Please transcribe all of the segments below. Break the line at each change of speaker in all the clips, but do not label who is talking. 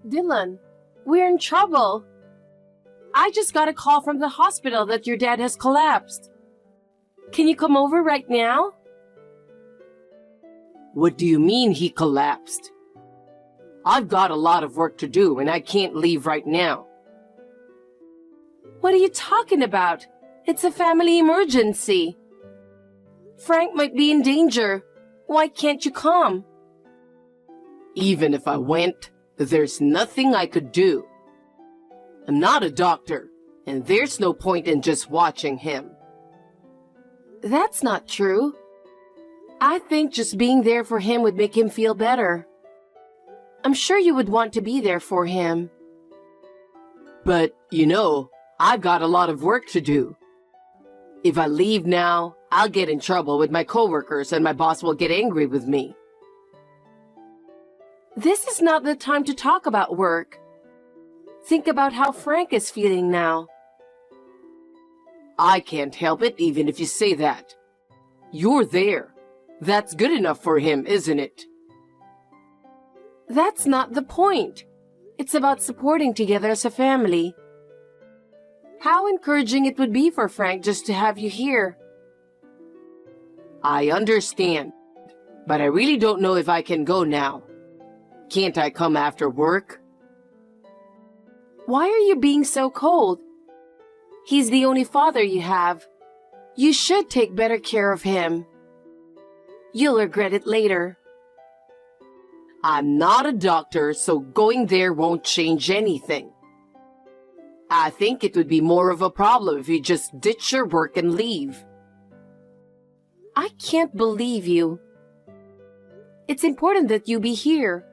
Dylan, we're in trouble. I just got a call from the hospital that your dad has collapsed. Can you come over right now?
What do you mean he collapsed? I've got a lot of work to do and I can't leave right now.
What are you talking about? It's a family emergency. Frank might be in danger. Why can't you come?
Even if I went, there's nothing I could do. I'm not a doctor, and there's no point in just watching him.
That's not true. I think just being there for him would make him feel better. I'm sure you would want to be there for him.
But, I've got a lot of work to do. If I leave now, I'll get in trouble with my coworkers and my boss will get angry with me.
This is not the time to talk about work. Think about how Frank is feeling now.
I can't help it even if you say that. You're there. That's good enough for him, isn't it?
That's not the point. It's about supporting together as a family. How encouraging it would be for Frank just to have you here.
I understand, but I really don't know if I can go now. Can't I come after work?
Why are you being so cold? He's the only father you have. You should take better care of him. You'll regret it later.
I'm not a doctor, so going there won't change anything. I think it would be more of a problem if you just ditch your work and leave.
I can't believe you. It's important that you be here.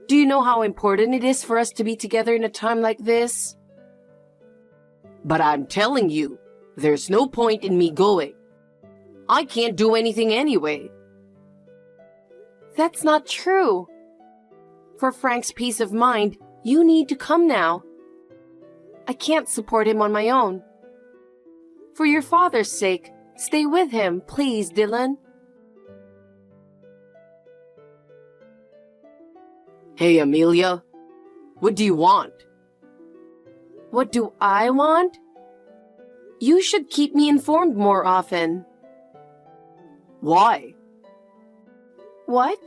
Do you know how important it is for us to be together in a time like this?
But I'm telling you, there's no point in me going. I can't do anything anyway.
That's not true. For Frank's peace of mind, you need to come now. I can't support him on my own. For your father's sake, stay with him, please, Dylan.
Hey, Amelia. What do you want?
What do I want? You should keep me informed more often.
Why?
What?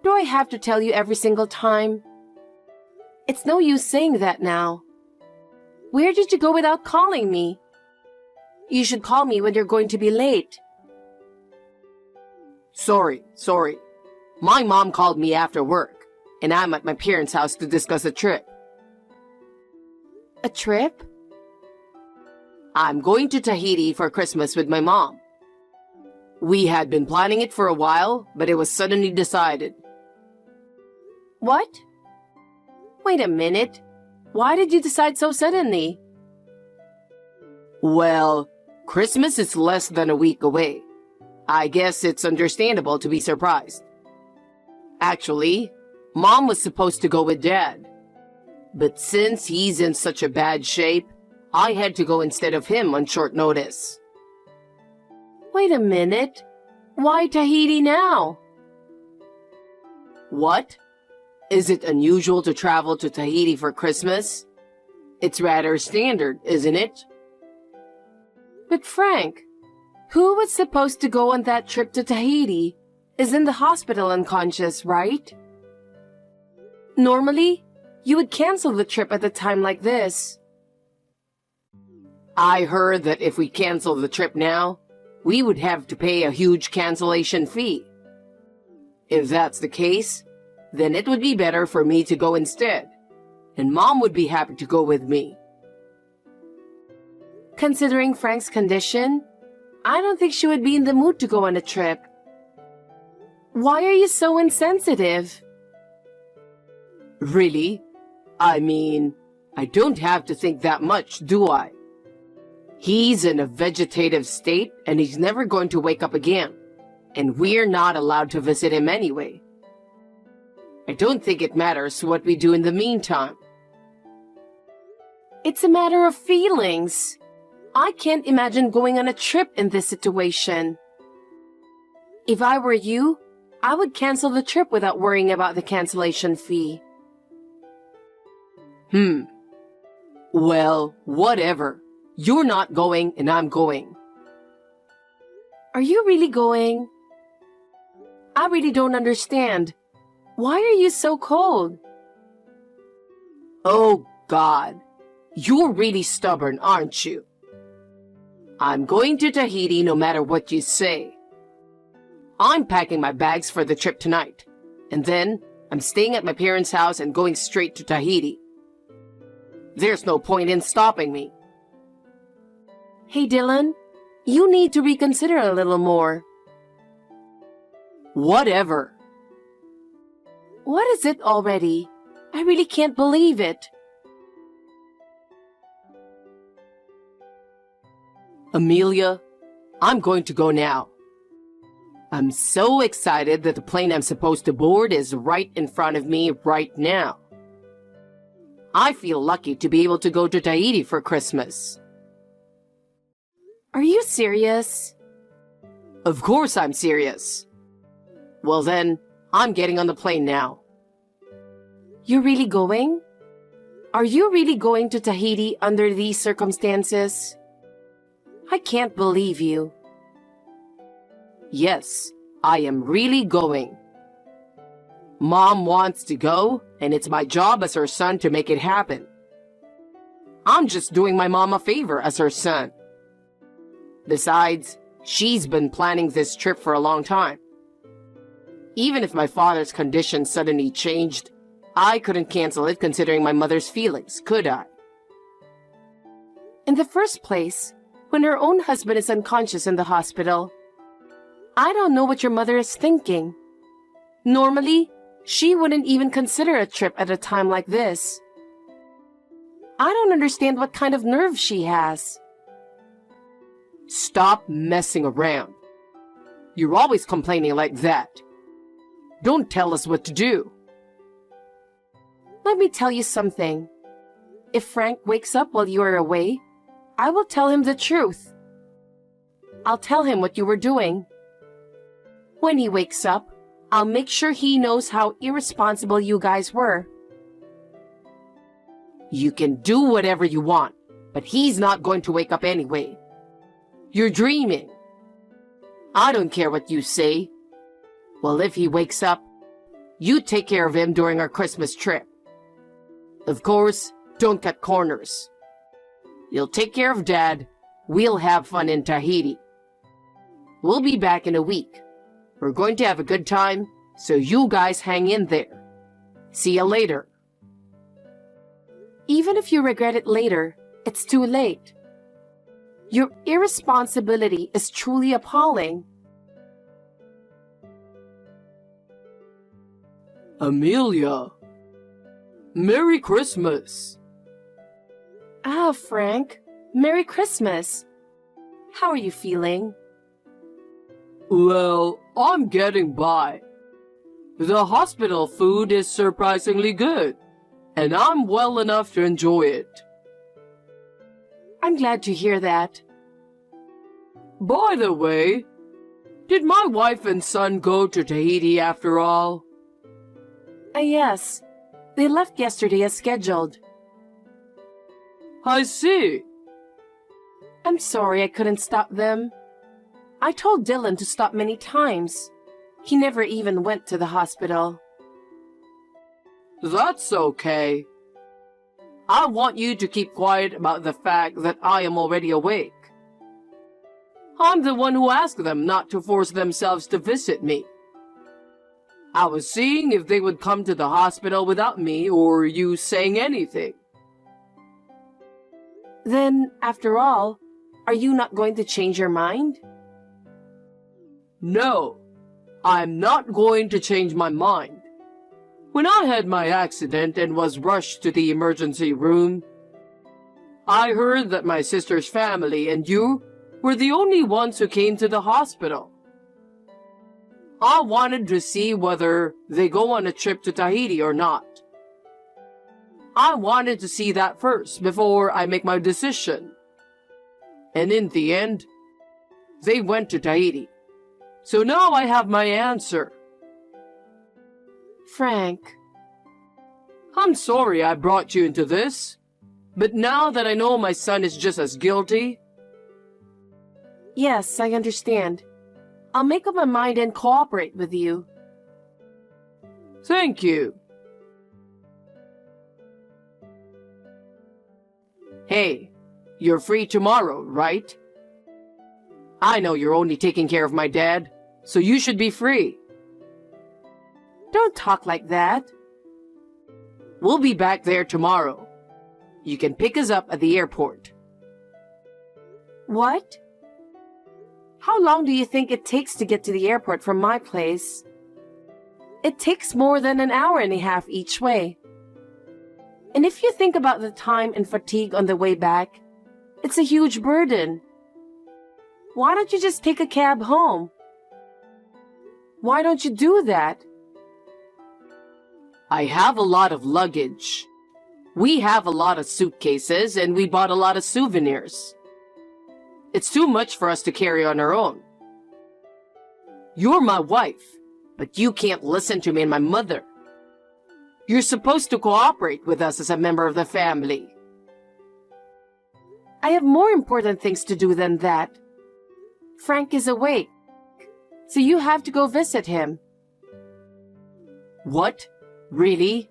Do I have to tell you every single time? It's no use saying that now. Where did you go without calling me? You should call me when you're going to be late.
Sorry. My mom called me after work, and I'm at my parents' house to discuss a trip.
A trip?
I'm going to Tahiti for Christmas with my mom. We had been planning it for a while, but it was suddenly decided.
What? Wait a minute. Why did you decide so suddenly?
Well, Christmas is less than a week away. I guess it's understandable to be surprised. Actually, Mom was supposed to go with Dad. But since he's in such a bad shape, I had to go instead of him on short notice.
Wait a minute. Why Tahiti now?
What? Is it unusual to travel to Tahiti for Christmas? It's rather standard, isn't it?
But Frank, who was supposed to go on that trip to Tahiti, is in the hospital unconscious, right? Normally, you would cancel the trip at a time like this.
I heard that if we cancel the trip now, we would have to pay a huge cancellation fee. If that's the case, then it would be better for me to go instead, and Mom would be happy to go with me.
Considering Frank's condition, I don't think she would be in the mood to go on a trip. Why are you so insensitive?
Really? I mean, I don't have to think that much, do I? He's in a vegetative state and he's never going to wake up again, and we're not allowed to visit him anyway. I don't think it matters what we do in the meantime.
It's a matter of feelings. I can't imagine going on a trip in this situation. If I were you, I would cancel the trip without worrying about the cancellation fee.
Well, whatever. You're not going and I'm going.
Are you really going? I really don't understand. Why are you so cold?
Oh, God. You're really stubborn, aren't you? I'm going to Tahiti no matter what you say. I'm packing my bags for the trip tonight. And then I'm staying at my parents' house and going straight to Tahiti. There's no point in stopping me.
Hey, Dylan, you need to reconsider a little more.
Whatever.
What is it already? I really can't believe it.
Amelia, I'm going to go now. I'm so excited that the plane I'm supposed to board is right in front of me right now. I feel lucky to be able to go to Tahiti for Christmas.
Are you serious?
Of course I'm serious. Well then, I'm getting on the plane now.
You're really going? Are you really going to Tahiti under these circumstances? I can't believe you.
Yes, I am really going. Mom wants to go, and it's my job as her son to make it happen. I'm just doing my mom a favor as her son. Besides, she's been planning this trip for a long time. Even if my father's condition suddenly changed, I couldn't cancel it considering my mother's feelings, could I?
In the first place, when her own husband is unconscious in the hospital, I don't know what your mother is thinking. Normally, she wouldn't even consider a trip at a time like this. I don't understand what kind of nerve she has.
Stop messing around. You're always complaining like that. Don't tell us what to do.
Let me tell you something. If Frank wakes up while you are away, I will tell him the truth. I'll tell him what you were doing. When he wakes up, I'll make sure he knows how irresponsible you guys were.
You can do whatever you want, but he's not going to wake up anyway. You're dreaming. I don't care what you say. Well, if he wakes up, you take care of him during our Christmas trip. Of course, don't cut corners. You'll take care of Dad. We'll have fun in Tahiti. We'll be back in a week. We're going to have a good time, so you guys hang in there. See you later.
Even if you regret it later, it's too late. Your irresponsibility is truly appalling.
Amelia, Merry Christmas.
Ah, Frank, Merry Christmas. How are you feeling?
Well, I'm getting by. The hospital food is surprisingly good, and I'm well enough to enjoy it.
I'm glad to hear that.
By the way, did my wife and son go to Tahiti after all?
Yes, they left yesterday as scheduled.
I see.
I'm sorry I couldn't stop them. I told Dylan to stop many times. He never even went to the hospital.
That's okay. I want you to keep quiet about the fact that I am already awake. I'm the one who asked them not to force themselves to visit me. I was seeing if they would come to the hospital without me or you saying anything.
Then, after all, are you not going to change your mind?
No, I'm not going to change my mind. When I had my accident and was rushed to the emergency room, I heard that my sister's family and you were the only ones who came to the hospital. I wanted to see whether they go on a trip to Tahiti or not. I wanted to see that first before I make my decision. And in the end, they went to Tahiti. So now I have my answer.
Frank.
I'm sorry I brought you into this, but now that I know my son is just as guilty...
Yes, I understand. I'll make up my mind and cooperate with you.
Thank you. Hey, you're free tomorrow, right? I know you're only taking care of my dad, so you should be free.
Don't talk like that.
We'll be back there tomorrow. You can pick us up at the airport.
What? How long do you think it takes to get to the airport from my place? It takes more than an hour and a half each way. And if you think about the time and fatigue on the way back, it's a huge burden. Why don't you just take a cab home? Why don't you do that?
I have a lot of luggage. We have a lot of suitcases and we bought a lot of souvenirs. It's too much for us to carry on our own. You're my wife, but you can't listen to me and my mother. You're supposed to cooperate with us as a member of the family.
I have more important things to do than that. Frank is awake, so you have to go visit him.
What? Really?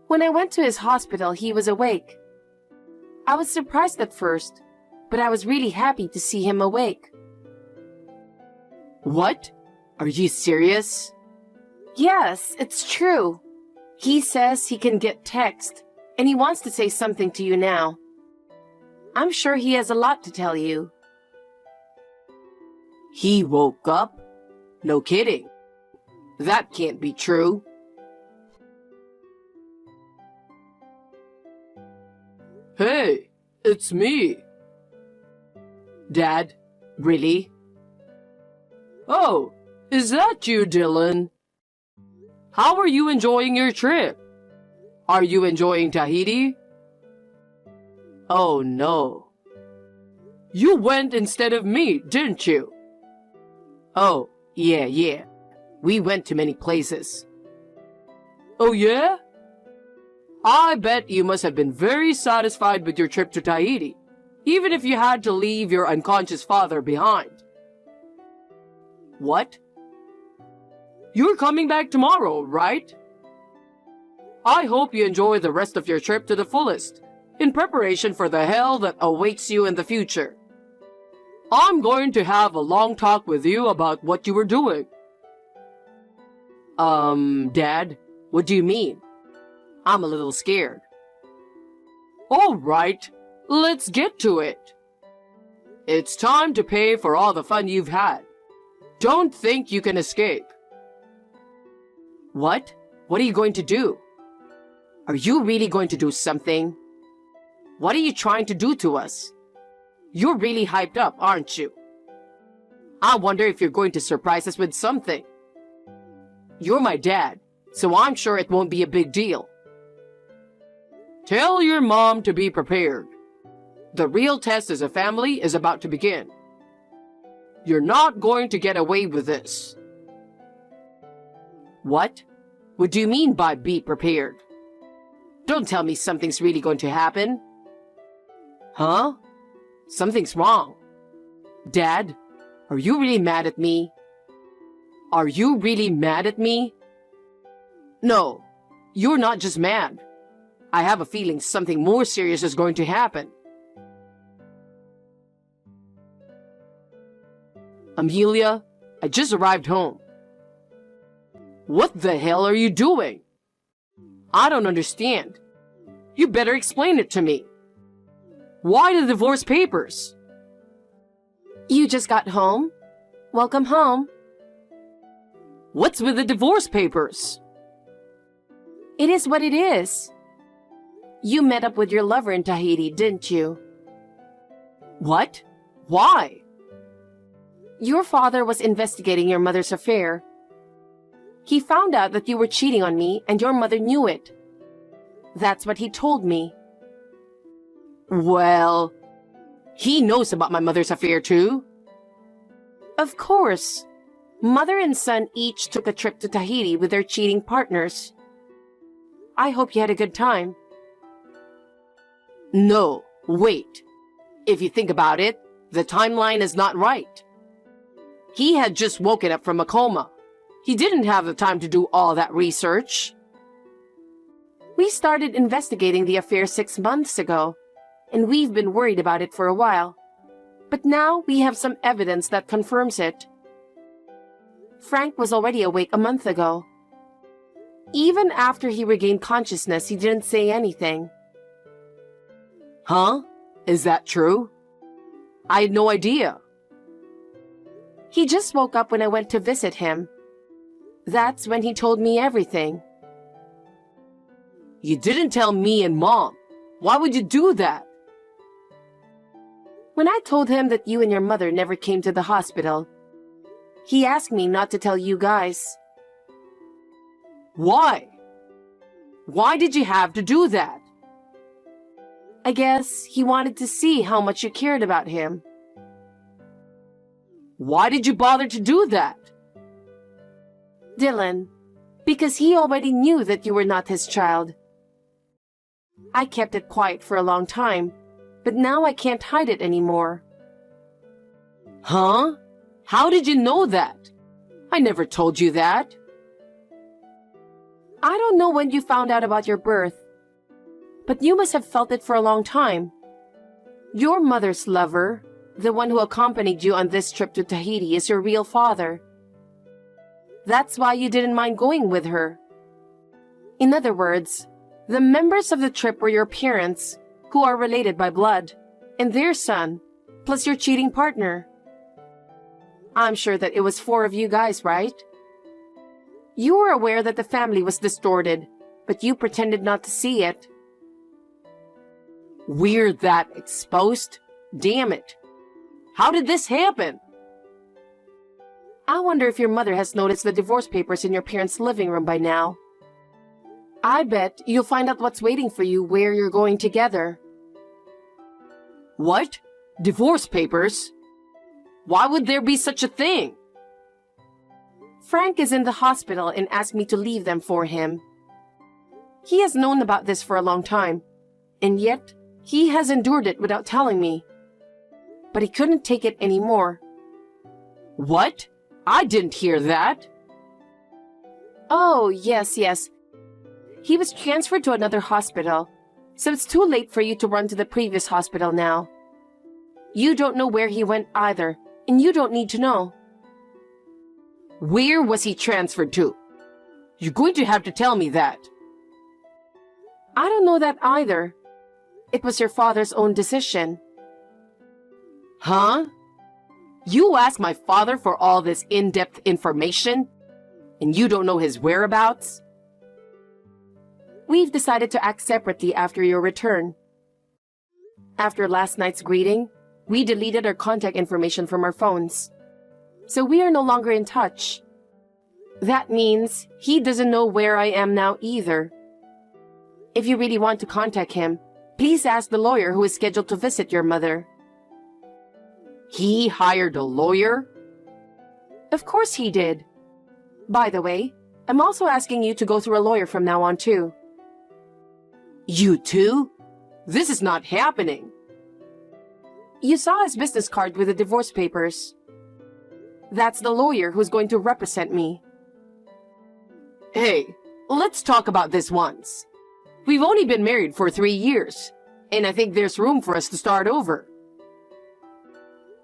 When I went to his hospital, he was awake. I was surprised at first, but I was really happy to see him awake.
What? Are you serious?
Yes, it's true. He says he can get text, and he wants to say something to you now. I'm sure he has a lot to tell you.
He woke up? No kidding. That can't be true. Hey, it's me. Dad, really? Oh, is that you, Dylan? How are you enjoying your trip? Are you enjoying Tahiti? Oh no. You went instead of me, didn't you? Oh, yeah. We went to many places. Oh yeah? I bet you must have been very satisfied with your trip to Tahiti, even if you had to leave your unconscious father behind. What? You're coming back tomorrow, right? I hope you enjoy the rest of your trip to the fullest, in preparation for the hell that awaits you in the future. I'm going to have a long talk with you about what you were doing. Dad, what do you mean? I'm a little scared. All right, let's get to it. It's time to pay for all the fun you've had. Don't think you can escape. What? What are you going to do? Are you really going to do something? What are you trying to do to us? You're really hyped up, aren't you? I wonder if you're going to surprise us with something. You're my dad, so I'm sure it won't be a big deal. Tell your mom to be prepared. The real test as a family is about to begin. You're not going to get away with this. What? What do you mean by be prepared? Don't tell me something's really going to happen. Huh? Something's wrong. Dad, are you really mad at me? Are you really mad at me? No, you're not just mad. I have a feeling something more serious is going to happen. Amelia, I just arrived home. What the hell are you doing? I don't understand. You better explain it to me. Why the divorce papers?
You just got home? Welcome home.
What's with the divorce papers?
It is what it is. You met up with your lover in Tahiti, didn't you?
What? Why?
Your father was investigating your mother's affair. He found out that you were cheating on me and your mother knew it. That's what he told me.
Well, he knows about my mother's affair too?
Of course. Mother and son each took a trip to Tahiti with their cheating partners. I hope you had a good time.
No, wait. If you think about it, the timeline is not right. He had just woken up from a coma. He didn't have the time to do all that research.
We started investigating the affair 6 months ago, and we've been worried about it for a while. But now we have some evidence that confirms it. Frank was already awake a month ago. Even after he regained consciousness, he didn't say anything.
Huh? Is that true? I had no idea.
He just woke up when I went to visit him. That's when he told me everything.
You didn't tell me and Mom. Why would you do that?
When I told him that you and your mother never came to the hospital, he asked me not to tell you guys.
Why? Why did you have to do that?
I guess he wanted to see how much you cared about him.
Why did you bother to do that?
Dylan, because he already knew that you were not his child. I kept it quiet for a long time, but now I can't hide it anymore.
Huh? How did you know that? I never told you that.
I don't know when you found out about your birth, but you must have felt it for a long time. Your mother's lover, the one who accompanied you on this trip to Tahiti, is your real father. That's why you didn't mind going with her. In other words, the members of the trip were your parents, who are related by blood, and their son, plus your cheating partner. I'm sure that it was 4 of you guys, right? You were aware that the family was distorted, but you pretended not to see it.
We're that exposed? Damn it. How did this happen?
I wonder if your mother has noticed the divorce papers in your parents' living room by now. I bet you'll find out what's waiting for you where you're going together.
What? Divorce papers? Why would there be such a thing?
Frank is in the hospital and asked me to leave them for him. He has known about this for a long time, and yet he has endured it without telling me. But he couldn't take it anymore.
What? I didn't hear that.
Oh, yes. He was transferred to another hospital, so it's too late for you to run to the previous hospital now. You don't know where he went either, and you don't need to know.
Where was he transferred to? You're going to have to tell me that.
I don't know that either. It was your father's own decision.
Huh? You asked my father for all this in-depth information, and you don't know his whereabouts?
We've decided to act separately after your return. After last night's greeting, we deleted our contact information from our phones. So we are no longer in touch. That means he doesn't know where I am now either. If you really want to contact him, please ask the lawyer who is scheduled to visit your mother.
He hired a lawyer?
Of course he did. By the way, I'm also asking you to go through a lawyer from now on too.
You too? This is not happening.
You saw his business card with the divorce papers. That's the lawyer who's going to represent me.
Hey, let's talk about this once. We've only been married for 3 years, and I think there's room for us to start over.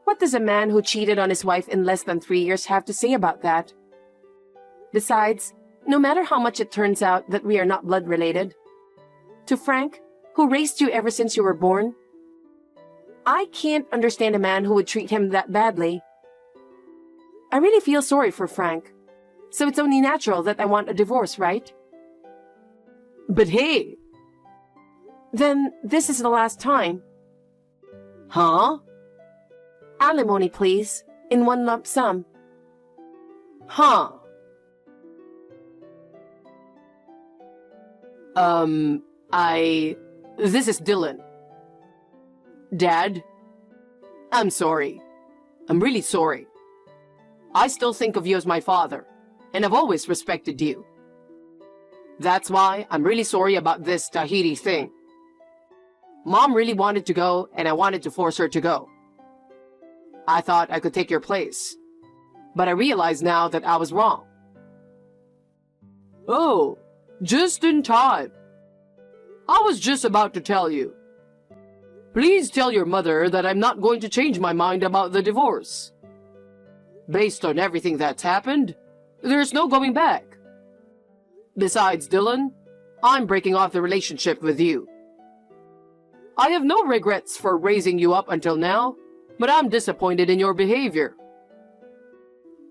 What does a man who cheated on his wife in less than 3 years have to say about that? Besides, no matter how much it turns out that we are not blood related, to Frank, who raised you ever since you were born, I can't understand a man who would treat him that badly. I really feel sorry for Frank, so it's only natural that I want a divorce, right?
But hey!
Then this is the last time.
Huh?
Alimony, please, in one lump sum.
Huh? This is Dylan. Dad, I'm sorry. I'm really sorry. I still think of you as my father, and I've always respected you. That's why I'm really sorry about this Tahiti thing. Mom really wanted to go, and I wanted to force her to go. I thought I could take your place, but I realize now that I was wrong. Oh, just in time. I was just about to tell you. Please tell your mother that I'm not going to change my mind about the divorce. Based on everything that's happened, there's no going back. Besides, Dylan, I'm breaking off the relationship with you. I have no regrets for raising you up until now, but I'm disappointed in your behavior.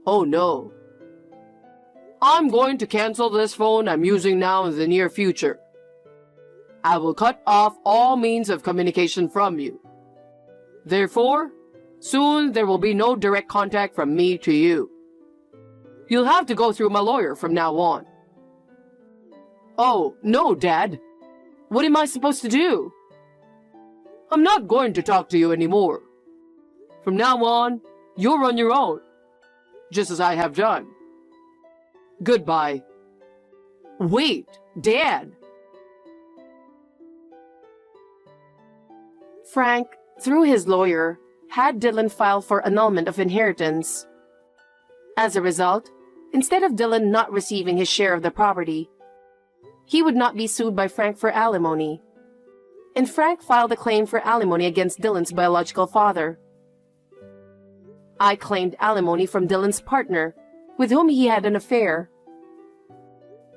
Oh no. I'm going to cancel this phone I'm using now in the near future. I will cut off all means of communication from you. Therefore, soon there will be no direct contact from me to you. You'll have to go through my lawyer from now on. Oh, no, Dad. What am I supposed to do? I'm not going to talk to you anymore. From now on, you're on your own, just as I have done. Goodbye. Wait, Dad.
Frank, through his lawyer, had Dylan file for annulment of inheritance. As a result, instead of Dylan not receiving his share of the property, he would not be sued by Frank for alimony. And Frank filed a claim for alimony against Dylan's biological father. I claimed alimony from Dylan's partner, with whom he had an affair.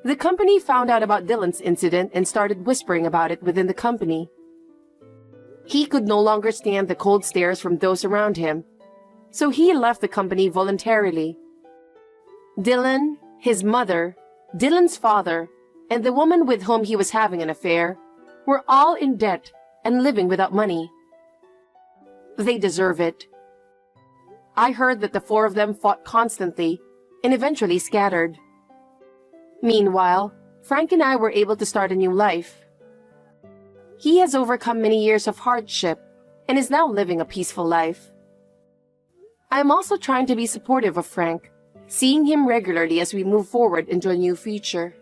The company found out about Dylan's incident and started whispering about it within the company. He could no longer stand the cold stares from those around him, so he left the company voluntarily. Dylan, his mother, Dylan's father, and the woman with whom he was having an affair were all in debt and living without money. They deserve it. I heard that the four of them fought constantly and eventually scattered. Meanwhile, Frank and I were able to start a new life. He has overcome many years of hardship and is now living a peaceful life. I am also trying to be supportive of Frank, seeing him regularly as we move forward into a new future.